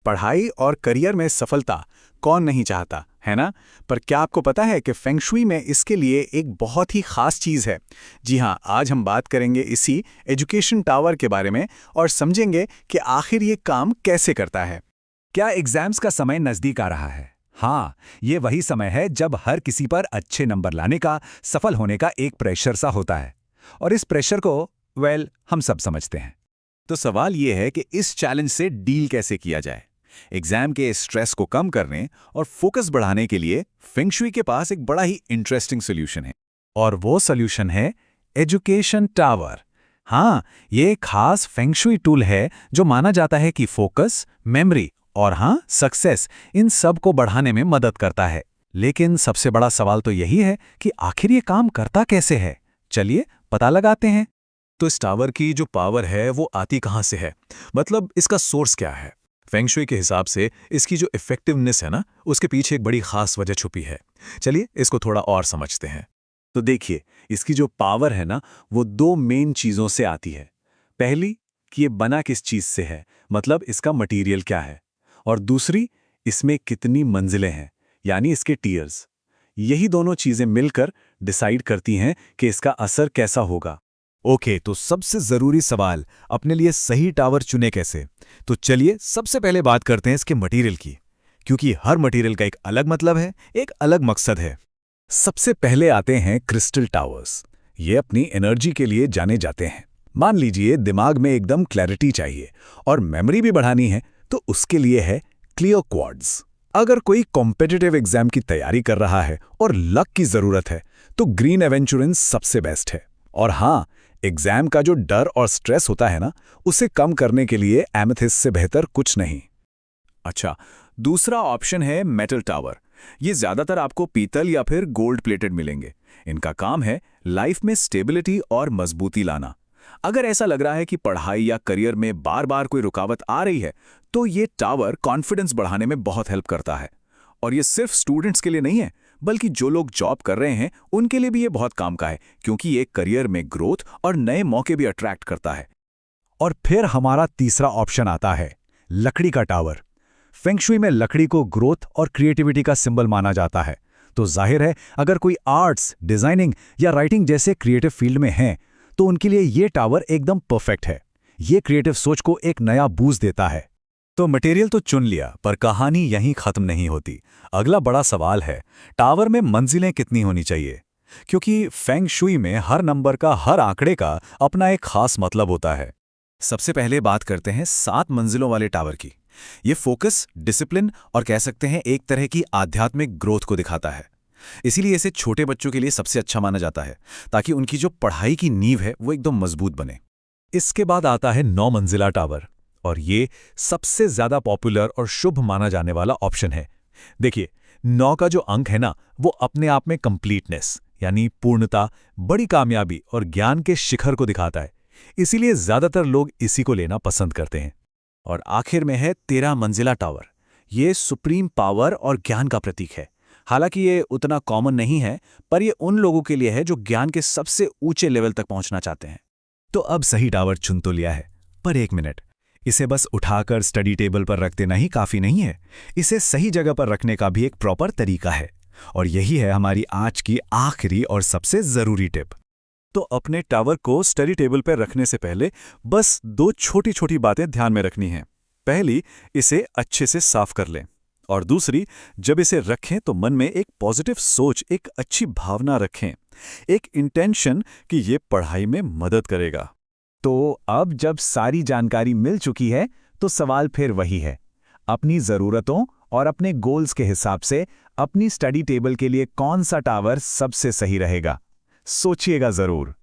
पढ़ाई और करियर में सफलता कौन नहीं चाहता, है ना? पर क्या आपको पता है कि फेंग शुई में इसके लिए एक बहुत ही खास चीज़ है? जी हाँ, आज हम बात करेंगे इसी एजुकेशन टावर के बारे में और समझेंगे कि आखिर ये काम कैसे करता है। क्या एग्जाम्स का समय नजदीक आ रहा है? हाँ, ये वही समय है जब हर किसी पर अच्छे नंबर लाने का, सफल होने का एक प्रेशर सा होता है। और इस प्रेशर को हम सब समझते हैं। तो सवाल ये है कि इस चैलेंज से डील कैसे किया जाए। एग्जाम के स्ट्रेस को कम करने और फोकस बढ़ाने के लिए फेंग शुई के पास एक बड़ा ही इंटरेस्टिंग सोल्यूशन है। और वो सोल्यूशन है एजुकेशन टावर। हाँ, ये एक खास फेंग शुई टूल है जो माना जाता है कि फोकस, मेमोरी और सक्सेस इन सब को बढ़ाने में मदद करता है। लेकिन सबसे बड़ा सवाल तो यही है कि आखिर ये काम करता कैसे है। चलिए पता लगाते हैं। तो इस टावर की जो पावर है वो आती कहाँ से है, मतलब इसका सोर्स क्या है? फेंग शुई के हिसाब से इसकी जो इफेक्टिवनेस है ना, उसके पीछे एक बड़ी खास वजह छुपी है। चलिए इसको थोड़ा और समझते हैं। तो देखिए, इसकी जो पावर है ना, वो दो मेन चीज़ों से आती है। पहली कि ये बना किस चीज़ से है, मतलब इसका मटेरियल क्या है। और दूसरी, इसमें कितनी मंजिलें हैं, यानी इसके टीयर्स। यही दोनों चीज़ें मिलकर डिसाइड करती हैं कि इसका असर कैसा होगा। ओके, तो सबसे जरूरी सवाल, अपने लिए सही टावर चुने कैसे? तो चलिए सबसे पहले बात करते हैं इसके मटेरियल की, क्योंकि हर मटेरियल का एक अलग मतलब है, एक अलग मकसद है। सबसे पहले आते हैं क्रिस्टल टावर्स। ये अपनी एनर्जी के लिए जाने जाते हैं। मान लीजिए दिमाग में एकदम क्लैरिटी चाहिए और मेमोरी भी बढ़ानी है, तो उसके लिए है क्लियर क्वार्ट्ज। अगर कोई कॉम्पिटिटिव एग्जाम की तैयारी कर रहा है और लक की जरूरत है, तो ग्रीन एवेंचुरेंस सबसे बेस्ट है। और हाँ, एग्जाम का जो डर और स्ट्रेस होता है ना, उसे कम करने के लिए एमेथिस्ट से बेहतर कुछ नहीं। अच्छा, दूसरा ऑप्शन है मेटल टावर। ये ज्यादातर आपको पीतल या फिर गोल्ड प्लेटेड मिलेंगे। इनका काम है लाइफ में स्टेबिलिटी और मजबूती लाना। अगर ऐसा लग रहा है कि पढ़ाई या करियर में बार बार कोई रुकावट आ रही है, तो ये टावर कॉन्फिडेंस बढ़ाने में बहुत हेल्प करता है। और ये सिर्फ स्टूडेंट्स के लिए नहीं है, बल्कि जो लोग जॉब कर रहे हैं उनके लिए भी ये बहुत काम का है, क्योंकि ये करियर में ग्रोथ और नए मौके भी अट्रैक्ट करता है। और फिर हमारा तीसरा ऑप्शन आता है लकड़ी का टावर। फेंग शुई में लकड़ी को ग्रोथ और क्रिएटिविटी का सिंबल माना जाता है। तो जाहिर है, अगर कोई आर्ट्स, डिजाइनिंग या राइटिंग जैसे क्रिएटिव फील्ड में हैं, तो उनके लिए ये टावर एकदम परफेक्ट है। ये क्रिएटिव सोच को एक नया बूस्ट देता है। तो मटेरियल तो चुन लिया, पर कहानी यहीं खत्म नहीं होती। अगला बड़ा सवाल है, टावर में मंजिलें कितनी होनी चाहिए? क्योंकि फेंग शुई में हर नंबर का, हर आंकड़े का अपना एक खास मतलब होता है। सबसे पहले बात करते हैं 7 मंजिलों वाले टावर की। ये फोकस, डिसिप्लिन और कह सकते हैं एक तरह की आध्यात्मिक ग्रोथ को दिखाता है। इसीलिए इसे छोटे बच्चों के लिए सबसे अच्छा माना जाता है, ताकि उनकी जो पढ़ाई की नींव है वो एकदम मजबूत बने। इसके बाद आता है 9 मंजिला टावर, और ये सबसे ज्यादा पॉपुलर और शुभ माना जाने वाला ऑप्शन है। देखिए, 9 का जो अंक है ना, वो अपने आप में कंप्लीटनेस यानी पूर्णता, बड़ी कामयाबी और ज्ञान के शिखर को दिखाता है। इसीलिए ज्यादातर लोग इसी को लेना पसंद करते हैं। और आखिर में है 13 मंजिला टावर। ये सुप्रीम पावर और ज्ञान का प्रतीक है। हालांकि ये उतना कॉमन नहीं है, पर ये उन लोगों के लिए है जो ज्ञान के सबसे ऊंचे लेवल तक पहुंचना चाहते हैं। तो अब सही टावर चुन तो लिया है, पर एक मिनट, इसे बस उठाकर स्टडी टेबल पर रख देना ही काफी नहीं है। इसे सही जगह पर रखने का भी एक प्रॉपर तरीका है। और यही है हमारी आज की आखिरी और सबसे जरूरी टिप। तो अपने टावर को स्टडी टेबल पर रखने से पहले बस 2 छोटी छोटी बातें ध्यान में रखनी हैं। पहली, इसे अच्छे से साफ कर लें। और दूसरी, जब इसे रखें तो मन में एक पॉजिटिव सोच, एक अच्छी भावना रखें, एक इंटेंशन कि ये पढ़ाई में मदद करेगा। तो अब जब सारी जानकारी मिल चुकी है, तो सवाल फिर वही है, अपनी ज़रूरतों और अपने गोल्स के हिसाब से अपनी स्टडी टेबल के लिए कौन सा टावर सबसे सही रहेगा? सोचिएगा ज़रूर।